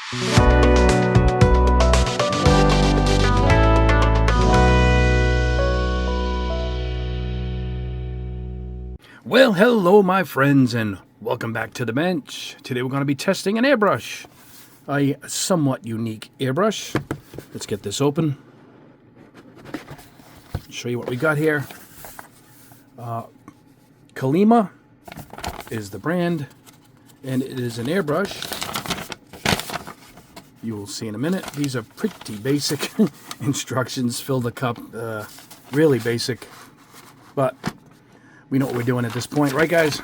Well, hello my friends, and welcome back to the bench. Today we're going to be testing an airbrush. A somewhat unique airbrush. Let's get this open. Show you what we got here. Kalima is the brand, and it is an airbrush. You will see in a minute. These are pretty basic instructions. Fill the cup, really basic, but we know what we're doing at this point, right guys?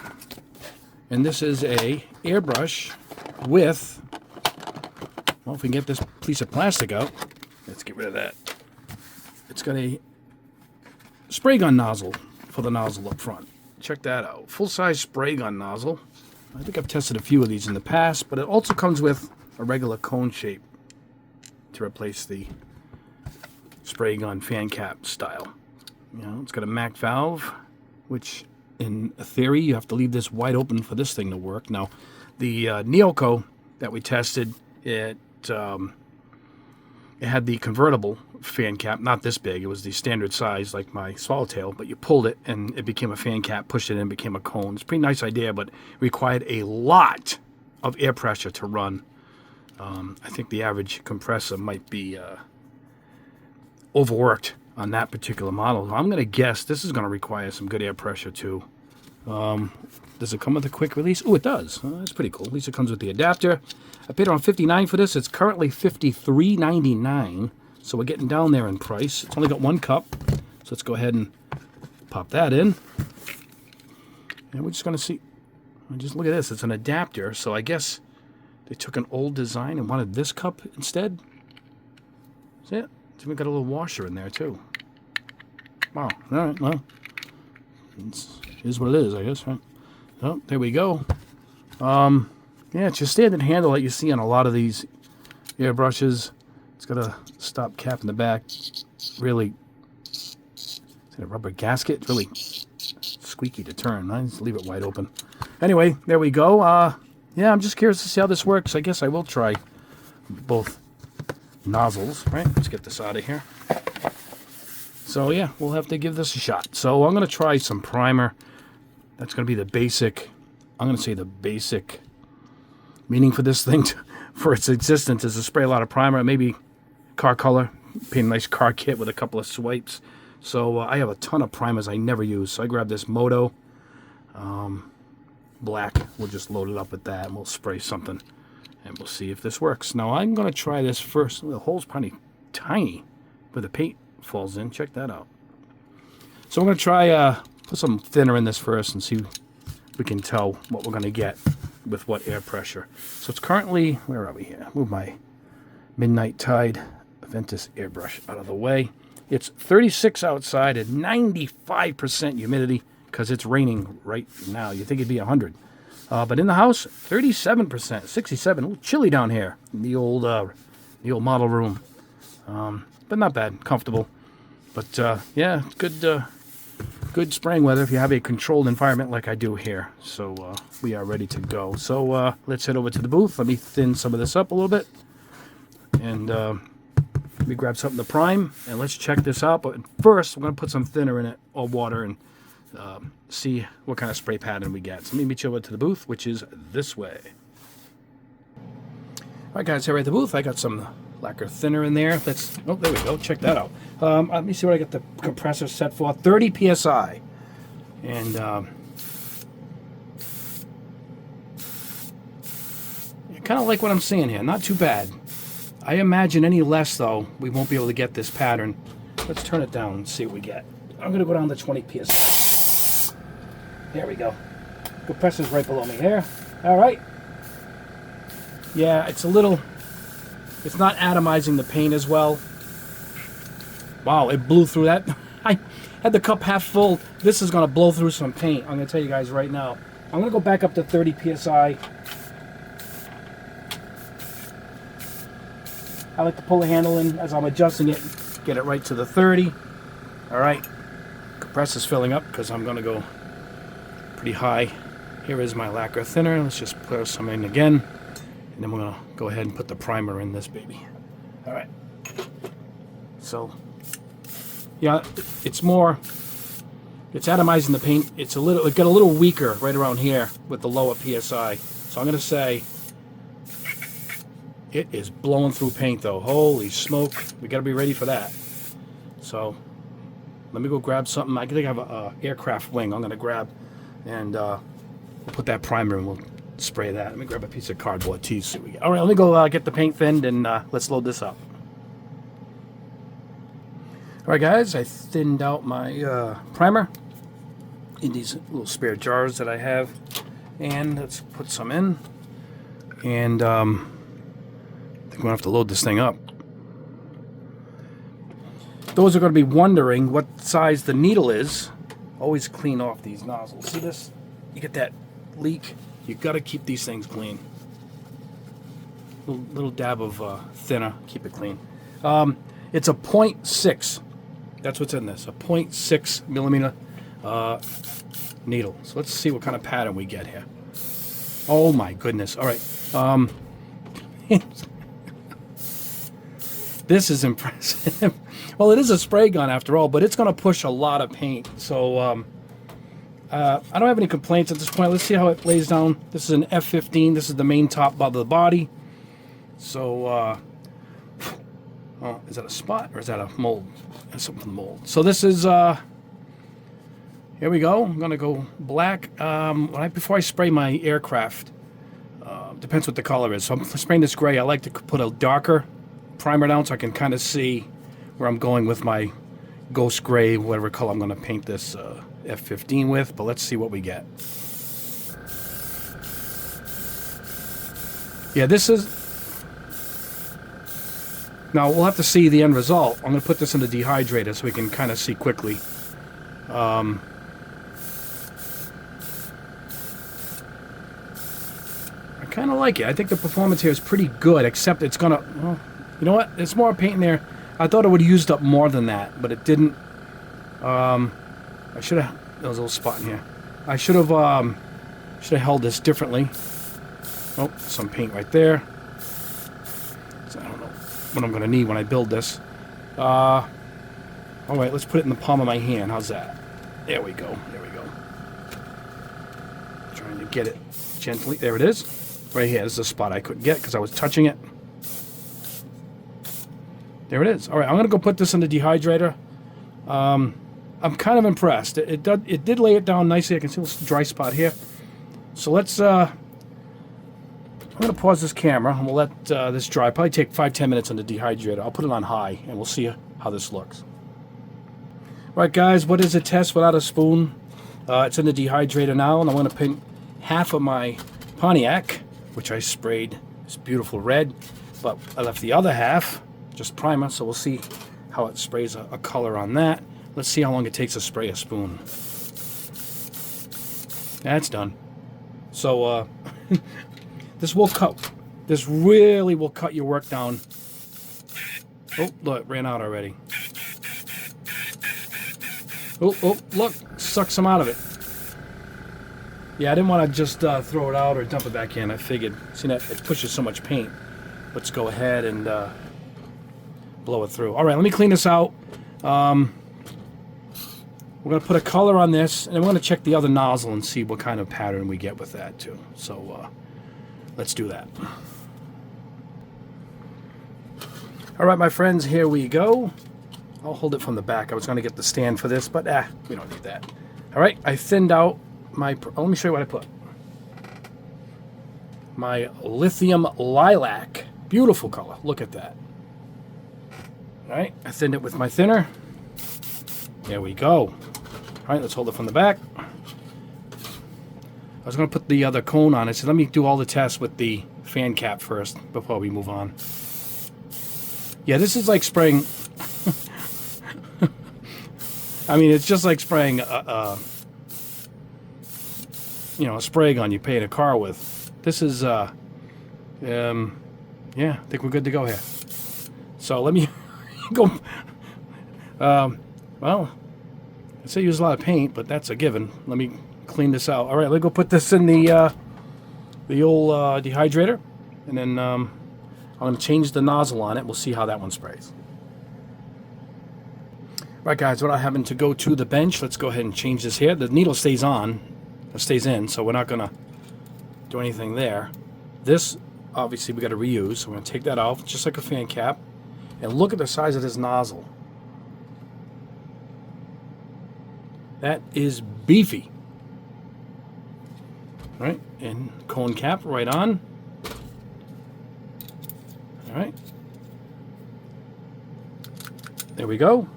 And this is a airbrush with, well, if we can get this piece of plastic out, let's get rid of that. It's got a spray gun nozzle for the nozzle up front. Check that out. Full-size spray gun nozzle. I think I've tested a few of these in the past, but it also comes with a regular cone shape to replace the spray gun fan cap style. You know, it's got a MAC valve, which in theory you have to leave this wide open for this thing to work. Now, the Neoco that we tested, it had the convertible fan cap, not this big. It was the standard size, like my Swallowtail, but you pulled it and it became a fan cap, pushed it in, became a cone. It's a pretty nice idea, but required a lot of air pressure to run. I think the average compressor might be overworked on that particular model. I'm going to guess this is going to require some good air pressure too. Does it come with a quick release? Oh, it does. That's pretty cool. At least it comes with the adapter. I paid around $59 for this. It's currently $53.99, so we're getting down there in price. It's only got one cup, so let's go ahead and pop that in. And we're just going to see. Just look at this. It's an adapter, so I guess they took an old design and wanted this cup instead. See it? It's even got a little washer in there too. Wow. All right. Well, it is what it is, I guess, right? Oh, there we go. Yeah, it's your standard handle that you see on a lot of these airbrushes. It's got a stop cap in the back. Really, is it a rubber gasket? It's really squeaky to turn. I just leave it wide open. Anyway, there we go. Yeah, I'm just curious to see how this works. I guess I will try both nozzles, right? Let's get this out of here. So yeah, we'll have to give this a shot. So I'm going to try some primer. That's going to be the basic, I'm going to say the basic meaning for this thing, for its existence, is to spray a lot of primer, maybe car color, paint a nice car kit with a couple of swipes. So I have a ton of primers I never use. So I grabbed this Moto black. We'll just load it up with that and we'll spray something. And we'll see if this works. Now, I'm going to try this first. The hole's probably tiny where the paint falls in. Check that out. So I'm going to try put some thinner in this first and see if we can tell what we're going to get with what air pressure. So it's currently, where are we here? Move my Midnight Tide Aventus airbrush out of the way. It's 36 outside and 95% humidity because it's raining right now. You'd think it'd be 100. But in the house, 37%, 67. A little chilly down here in the old model room. But not bad, comfortable. But yeah, good spraying weather if you have a controlled environment like I do here. So we are ready to go. So let's head over to the booth. Let me thin some of this up a little bit. And let me grab something to prime. And let's check this out. But first, we're going to put some thinner in it, or water, and see what kind of spray pattern we get. So let me meet you over to the booth, which is this way. All right, guys, here at the booth, I got some lacquer thinner in there. Let's, oh, there we go. Check that out. Let me see what I got the compressor set for. 30 psi. And I kind of like what I'm seeing here. Not too bad. I imagine any less, though, we won't be able to get this pattern. Let's turn it down and see what we get. I'm going to go down to 20 psi. There we go. Compressor's right below me here. All right. Yeah, it's a little... It's not atomizing the paint as well. Wow, it blew through that. I had the cup half full. This is going to blow through some paint. I'm going to tell you guys right now. I'm going to go back up to 30 psi. I like to pull the handle in as I'm adjusting it. Get it right to the 30. All right. Compressor's filling up because I'm going to go pretty high. Here is my lacquer thinner. Let's just pour some in again. And then we're going to go ahead and put the primer in this baby. All right. So, yeah, it's atomizing the paint. It got a little weaker right around here with the lower PSI. So I'm going to say it is blowing through paint, though. Holy smoke. We got to be ready for that. So let me go grab something. I think I have an aircraft wing I'm going to grab, and we'll put that primer and we'll spray that. Let me grab a piece of cardboard too. See what we get. All right, let me go get the paint thinned, and let's load this up. All right, guys, I thinned out my primer in these little spare jars that I have, and let's put some in. And I think we're gonna have to load this thing up. Those are going to be wondering what size the needle is. Always clean off these nozzles. See this? You get that leak. You got to keep these things clean. Little dab of thinner. Keep it clean. It's a 0.6. That's what's in this. A 0.6 millimeter needle. So let's see what kind of pattern we get here. Oh my goodness. All right. This is impressive. Well, it is a spray gun after all, but it's going to push a lot of paint. So I don't have any complaints at this point. Let's see how it lays down. This is an F15. This is the main top of the body. So, oh, is that a spot or is that a mold? That's something from the mold. So this is, here we go. I'm going to go black. Before I spray my aircraft, depends what the color is. So I'm spraying this gray. I like to put a darker primer down so I can kind of see where I'm going with my ghost gray, whatever color I'm going to paint this F15 with. But let's see what we get. Yeah, this is... Now, we'll have to see the end result. I'm going to put this in the dehydrator so we can kind of see quickly. I kind of like it. I think the performance here is pretty good, except it's going to... Well, you know what? There's more paint in there. I thought it would have used up more than that, but it didn't. I should have... There was a little spot in here. I should have held this differently. Oh, some paint right there. So I don't know what I'm going to need when I build this. All right, let's put it in the palm of my hand. How's that? There we go. There we go. Trying to get it gently. There it is. Right here. This is a spot I couldn't get because I was touching it. There it is. All right, I'm going to go put this in the dehydrator. I'm kind of impressed. It did lay it down nicely. I can see a dry spot here. So let's... I'm going to pause this camera, and we'll let this dry. Probably take 5-10 minutes in the dehydrator. I'll put it on high, and we'll see how this looks. All right, guys, what is a test without a spoon? It's in the dehydrator now, and I'm going to paint half of my Pontiac, which I sprayed this beautiful red, but I left the other half just primer, so we'll see how it sprays a color on that. Let's see how long it takes to spray a spoon. That's done. So this really will cut your work down. Oh, look, it ran out already. Oh, look, suck some out of it. Yeah, I didn't want to just throw it out or dump it back in. I figured, see that it pushes so much paint. Let's go ahead and blow it through. All right, let me clean this out. We're going to put a color on this, and we're going to check the other nozzle and see what kind of pattern we get with that, too. So, let's do that. All right, my friends, here we go. I'll hold it from the back. I was going to get the stand for this, but we don't need that. All right, I thinned out my... let me show you what I put. My lithium lilac. Beautiful color. Look at that. All right, I thinned it with my thinner. There we go. All right, let's hold it from the back. I was going to put the other cone on it, so let me do all the tests with the fan cap first before we move on. Yeah, this is like spraying... I mean, it's just like spraying a spray gun you paint a car with. This is, yeah, I think we're good to go here. So let me go... well, I say use a lot of paint, but that's a given. Let me clean this out. All right, let's go put this in the old dehydrator. and then I'm going to change the nozzle on it. We'll see how that one sprays. Right, guys, without having to go to the bench, let's go ahead and change this here. The needle stays on, or stays in, so we're not going to do anything there. This, obviously, we got to reuse, so we're going to take that off, just like a fan cap. And look at the size of this nozzle. That is beefy. All right, and cone cap right on. All right. There we go.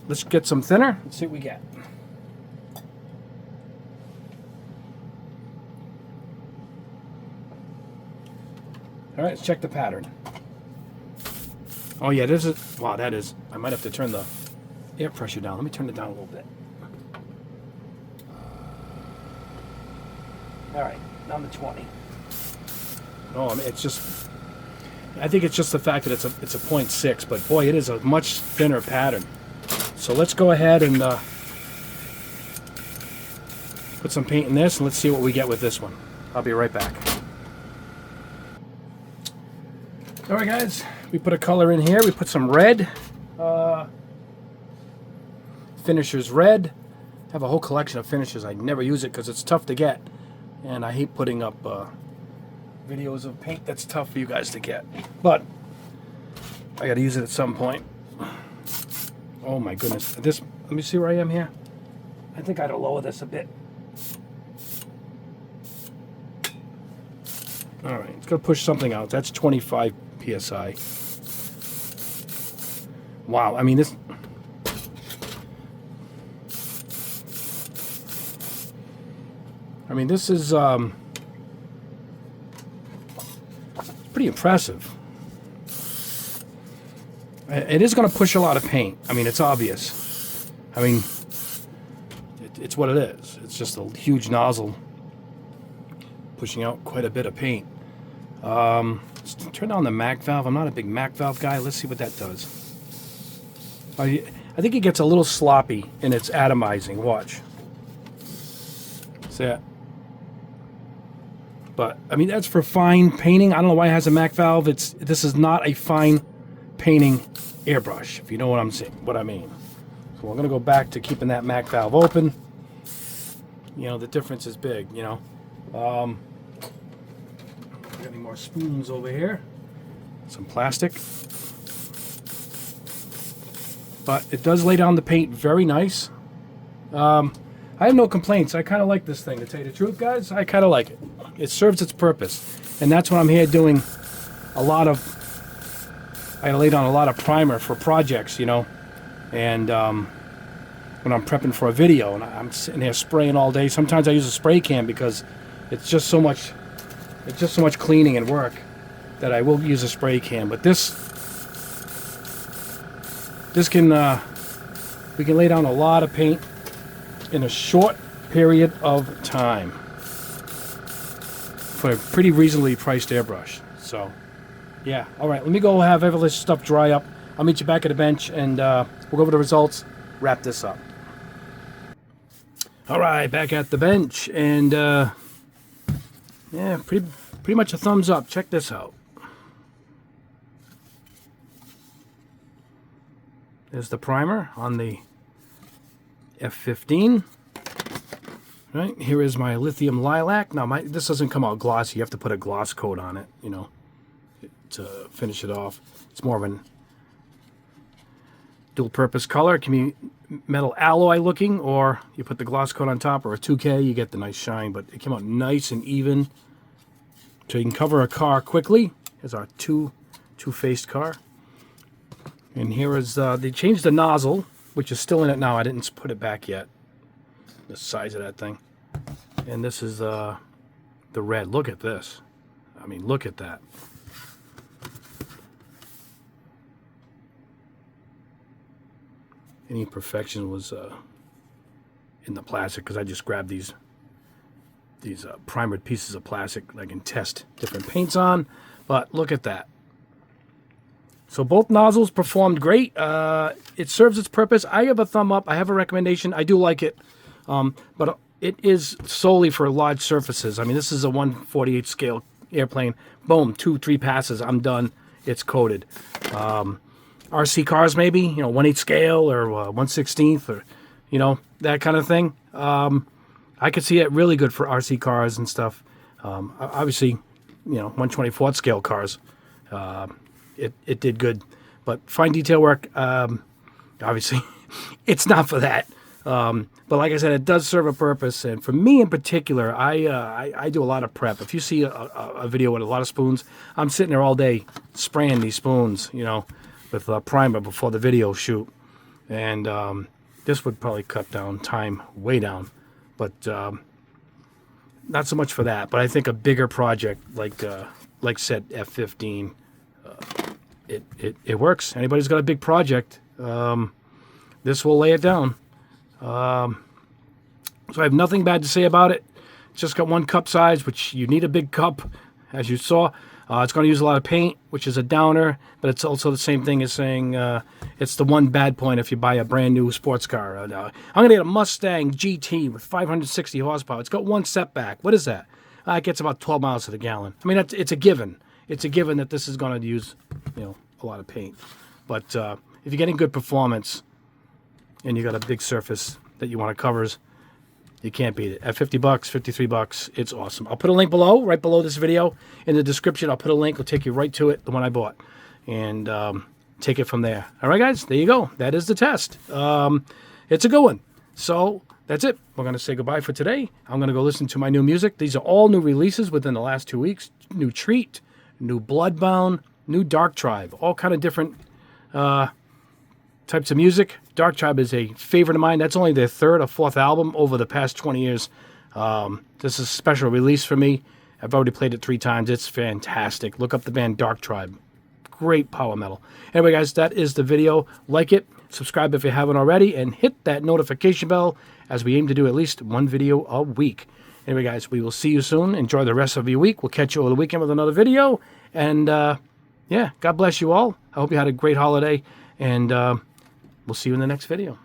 Let's get some thinner. Let's see what we get. All right, let's check the pattern. Oh yeah, this is, wow, that is, I might have to turn the air pressure down. Let me turn it down a little bit. All right, down to 20. Oh, I mean, it's just, I think it's just the fact that it's a 0.6, but boy, it is a much thinner pattern. So let's go ahead and put some paint in this, and let's see what we get with this one. I'll be right back. All right, guys, we put a color in here. We put some red, finishers red. I have a whole collection of finishers. I never use it because it's tough to get, and I hate putting up videos of paint that's tough for you guys to get. But I got to use it at some point. Oh my goodness! This. Let me see where I am here. I think I ought to lower this a bit. All right, it's gonna push something out. That's 25 psi. Wow, I mean this. I mean this is pretty impressive. It is going to push a lot of paint. I mean, it's obvious. I mean, it's what it is. It's just a huge nozzle pushing out quite a bit of paint. Let's turn on the MAC valve. I'm not a big MAC valve guy. Let's see what that does. I think it gets a little sloppy in its atomizing. Watch. See that? But, I mean, that's for fine painting. I don't know why it has a MAC valve. This is not a fine painting airbrush, if you know what I'm saying, what I mean. So we're going to go back to keeping that MAC valve open. You know, the difference is big, you know. Got any more spoons over here? Some plastic. But it does lay down the paint very nice. I have no complaints. I kind of like this thing, to tell you the truth, guys. I kind of like it. It serves its purpose. And that's what I'm here doing. A lot of, I laid on a lot of primer for projects, you know. And when I'm prepping for a video, and I'm sitting here spraying all day. Sometimes I use a spray can because it's just so much cleaning and work that I will use a spray can. But this can, we can lay down a lot of paint in a short period of time for a pretty reasonably priced airbrush. So, yeah. All right, let me go have all this stuff dry up. I'll meet you back at the bench, and we'll go over the results, wrap this up. All right, back at the bench, and yeah, pretty much a thumbs up. Check this out. There's the primer on the F15. Right, here is my lithium lilac. Now, this doesn't come out glossy. You have to put a gloss coat on it, you know, to finish it off. It's more of an dual-purpose color. It can be metal alloy looking, or you put the gloss coat on top, or a 2K, you get the nice shine. But it came out nice and even, so you can cover a car quickly. Here's our two-faced car. And here is, they changed the nozzle, which is still in it now. I didn't put it back yet. The size of that thing. And this is the red. Look at this. I mean, look at that. Any imperfection was in the plastic, because I just grabbed these primered pieces of plastic that I can test different paints on. But look at that. So both nozzles performed great. It serves its purpose. I have a thumb up. I have a recommendation. I do like it. But it is solely for large surfaces. I mean, this is a 1/48 scale airplane. Boom, 2-3 passes, I'm done. It's coated. RC cars, maybe, 1/8 scale or 1/16 or, that kind of thing. I could see it really good for RC cars and stuff. Obviously, 1/24 scale cars. It did good. But fine detail work, obviously, it's not for that. But like I said, it does serve a purpose. And for me in particular, I do a lot of prep. If you see a video with a lot of spoons, I'm sitting there all day spraying these spoons, with primer before the video shoot. And this would probably cut down time way down. But not so much for that. But I think a bigger project like said F-15, it works. Anybody's got a big project, this will lay it down. So I have nothing bad to say about it. It's just got one cup size, which you need a big cup, as you saw. It's going to use a lot of paint, which is a downer, but it's also the same thing as saying it's the one bad point if you buy a brand new sports car. I'm going to get a Mustang GT with 560 horsepower. It's got one setback. What is that? It gets about 12 miles to the gallon. I mean, it's a given. It's a given that this is going to use, a lot of paint. But if you're getting good performance and you got a big surface that you want to cover, you can't beat it. At $50, $53, it's awesome. I'll put a link below, right below this video. In the description, I'll put a link. It'll take you right to it, the one I bought. And take it from there. All right, guys, there you go. That is the test. It's a good one. So that's it. We're going to say goodbye for today. I'm going to go listen to my new music. These are all new releases within the last 2 weeks. New Treat, new Bloodbound, new Dark Tribe. All kind of different types of music. Dark Tribe is a favorite of mine. That's only their third or fourth album over the past 20 years. This is a special release for me. I've already played it 3 times. It's fantastic. Look up the band Dark Tribe. Great power metal. Anyway, guys, that is the video. Like it, subscribe if you haven't already, and hit that notification bell as we aim to do at least one video a week. Anyway, guys, we will see you soon. Enjoy the rest of your week. We'll catch you over the weekend with another video. And, yeah, God bless you all. I hope you had a great holiday. And we'll see you in the next video.